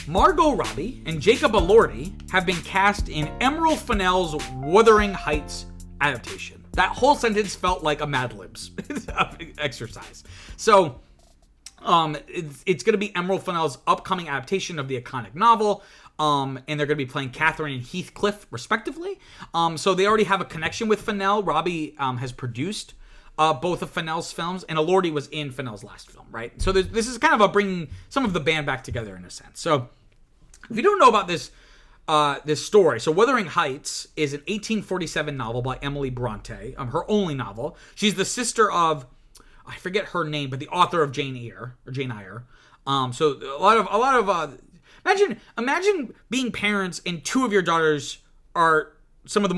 Margot Robbie and Jacob Elordi have been cast in Emerald Fennell's Wuthering Heights adaptation. That whole sentence felt like a Mad Libs exercise. So, it's going to be Emerald Fennell's upcoming adaptation of the iconic novel, and they're going to be playing Catherine and Heathcliff, respectively. So they already have a connection with Fennell. Robbie has produced both of Fennell's films, and Elordi was in Fennell's last film, right? So this is kind of a bringing some of the band back together in a sense. So if you don't know about this story, so Wuthering Heights is an 1847 novel by Emily Bronte, her only novel. She's the sister of, I forget her name, but the author of Jane Eyre. So a lot of imagine being parents and two of your daughters are produce some of the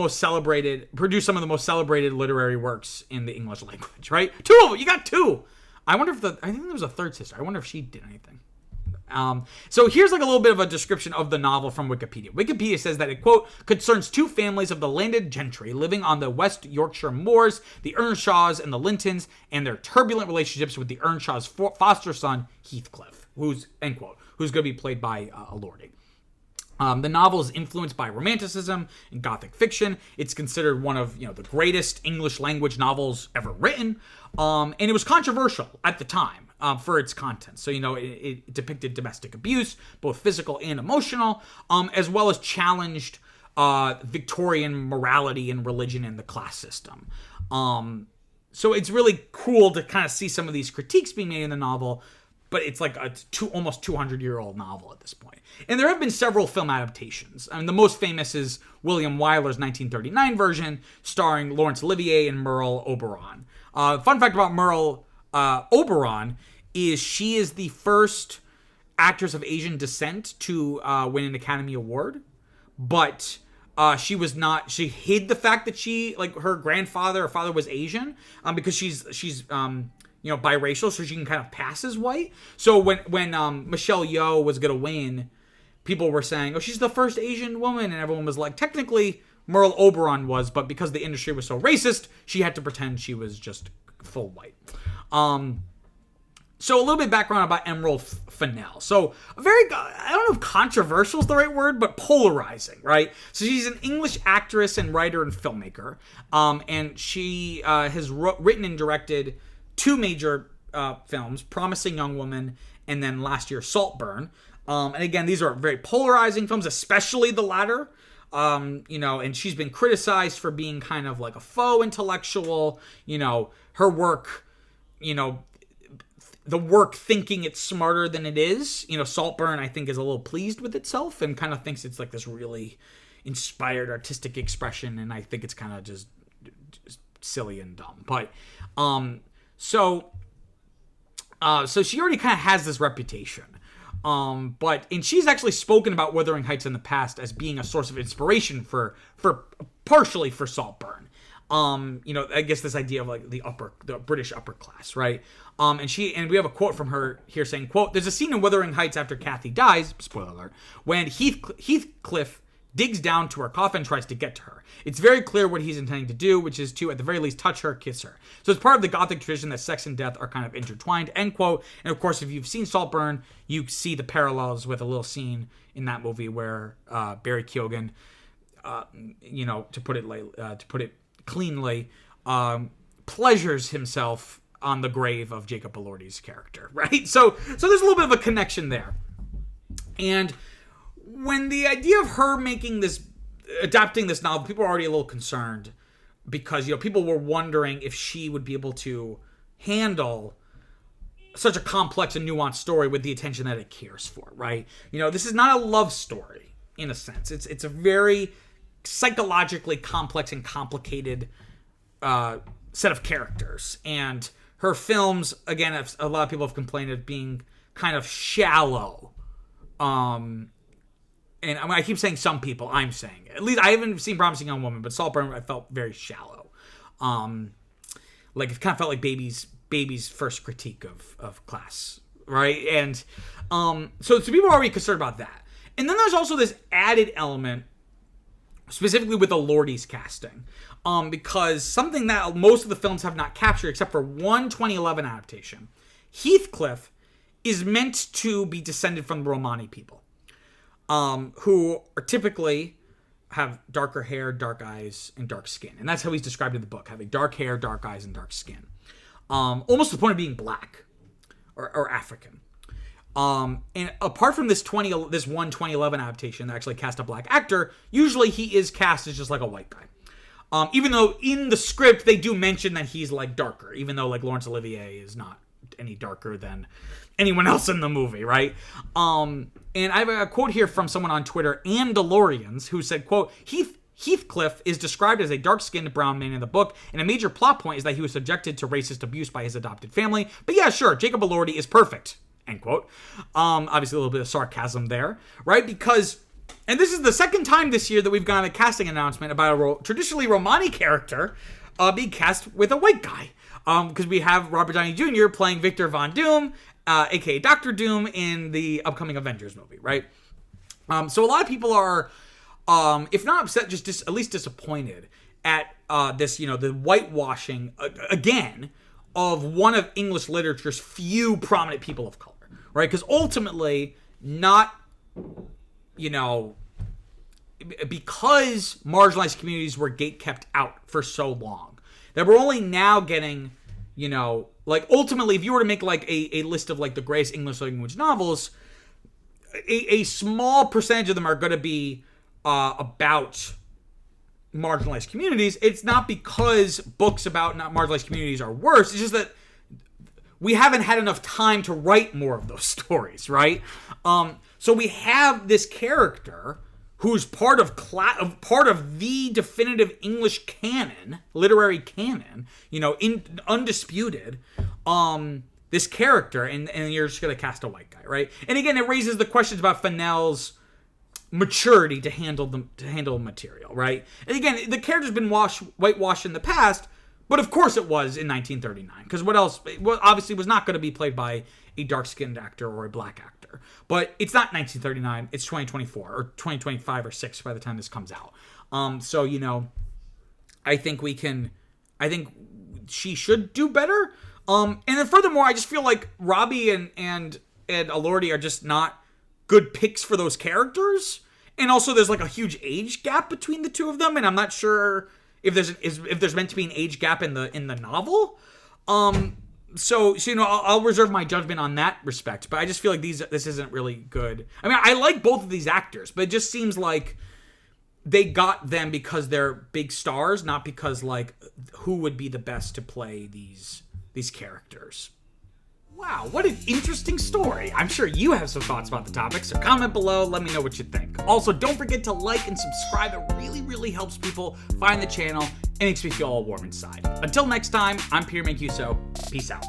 most celebrated literary works in the English language, right? Two of them, you got two. I think there was a third sister. I wonder if she did anything. So here's like a little bit of a description of the novel from Wikipedia. Wikipedia says that it, quote, concerns two families of the landed gentry living on the West Yorkshire moors, the Earnshaws and the Lintons, and their turbulent relationships with the Earnshaw's foster son, Heathcliff, who's, end quote, who's going to be played by Elordi. The novel is influenced by Romanticism and Gothic fiction. It's considered one of the greatest English language novels ever written, and it was controversial at the time for its content. So it depicted domestic abuse, both physical and emotional, as well as challenged Victorian morality and religion and the class system. So it's really cool to kind of see some of these critiques being made in the novel. But it's like a almost 200-year-old novel at this point. And there have been several film adaptations. I mean, the most famous is William Wyler's 1939 version, starring Laurence Olivier and Merle Oberon. Fun fact about Merle Oberon is she is the first actress of Asian descent to win an Academy Award. But she was not. She hid the fact that her grandfather or father was Asian because she's biracial, so she can kind of pass as white. So when Michelle Yeoh was going to win, people were saying, oh, she's the first Asian woman, and everyone was like, technically, Merle Oberon was, but because the industry was so racist, she had to pretend she was just full white. So a little bit of background about Emerald Fennell. So I don't know if controversial is the right word, but polarizing, right? So she's an English actress and writer and filmmaker, and she has written and directed two major films, Promising Young Woman, and then last year, Saltburn. And again, these are very polarizing films, especially the latter. And she's been criticized for being kind of like a faux intellectual. Her work, the work thinking it's smarter than it is. Saltburn, I think, is a little pleased with itself and kind of thinks it's like this really inspired artistic expression, and I think it's kind of just silly and dumb. But So she already kind of has this reputation. And she's actually spoken about Wuthering Heights in the past as being a source of inspiration for partially for Saltburn. I guess this idea of like the British upper class, right? And we have a quote from her here saying, quote, there's a scene in Wuthering Heights after Kathy dies, spoiler alert, when Heathcliff digs down to her coffin and tries to get to her. It's very clear what he's intending to do, which is to, at the very least, touch her, kiss her. So it's part of the Gothic tradition that sex and death are kind of intertwined, end quote. And of course, if you've seen Saltburn, you see the parallels with a little scene in that movie where Barry Keoghan, to put it cleanly, pleasures himself on the grave of Jacob Elordi's character, right? So there's a little bit of a connection there. And when the idea of her adapting this novel, people were already a little concerned because, people were wondering if she would be able to handle such a complex and nuanced story with the attention that it cares for, right? This is not a love story in a sense. It's a very psychologically complex and complicated set of characters. And her films, again, a lot of people have complained of being kind of shallow. And I keep saying some people, I'm saying it. At least I haven't seen Promising Young Woman, but Saltburn I felt very shallow. Like it kind of felt like baby's first critique of class, right? And so people are already concerned about that. And then there's also this added element, specifically with Elordi's casting, because something that most of the films have not captured, except for one 2011 adaptation, Heathcliff is meant to be descended from the Romani people. who are typically have darker hair, dark eyes, and dark skin. And that's how he's described in the book, having dark hair, dark eyes, and dark skin. Almost to the point of being black or African. And apart from this 2011 adaptation that actually cast a black actor, usually he is cast as just like a white guy. Even though in the script they do mention that he's like darker, even though like Laurence Olivier is not any darker than anyone else in the movie, right? And I have a quote here from someone on Twitter, &Delorians, who said, quote, Heathcliff is described as a dark-skinned brown man in the book, and a major plot point is that he was subjected to racist abuse by his adopted family. But yeah, sure, Jacob Elordi is perfect, end quote. Obviously a little bit of sarcasm there, right? Because, and this is the second time this year that we've gotten a casting announcement about a traditionally Romani character being cast with a white guy. Because we have Robert Downey Jr. playing Victor Von Doom, aka Dr. Doom, in the upcoming Avengers movie, right? So a lot of people are, if not upset, just at least disappointed at this, the whitewashing, again, of one of English literature's few prominent people of color, right? Because ultimately, not, because marginalized communities were gatekept out for so long, that we're only now getting, ultimately, if you were to make, a list of, the greatest English language novels, a small percentage of them are going to be about marginalized communities. It's not because books about not marginalized communities are worse. It's just that we haven't had enough time to write more of those stories, right? So we have this character who's part of the definitive English canon, literary canon, undisputed, this character, and you're just going to cast a white guy, right? And again, it raises the questions about Fennell's maturity to handle material, right? And again, the character's been whitewashed in the past, but of course it was in 1939, because what else? Well, obviously was not going to be played by a dark-skinned actor or a black actor. But it's not 1939, it's 2024, or 2025 or 6 by the time this comes out. So, I think she should do better. And then furthermore, I just feel like Robbie and Elordi are just not good picks for those characters. And also there's a huge age gap between the two of them, and I'm not sure if there's meant to be an age gap in the novel. So I'll reserve my judgment on that respect, but I just feel like this isn't really good. I mean, I like both of these actors, but it just seems like they got them because they're big stars, not because who would be the best to play these characters. Wow, what an interesting story. I'm sure you have some thoughts about the topic, so comment below, let me know what you think. Also, don't forget to like and subscribe. It really, really helps people find the channel and makes me feel all warm inside. Until next time, I'm Peter Mancuso. Peace out.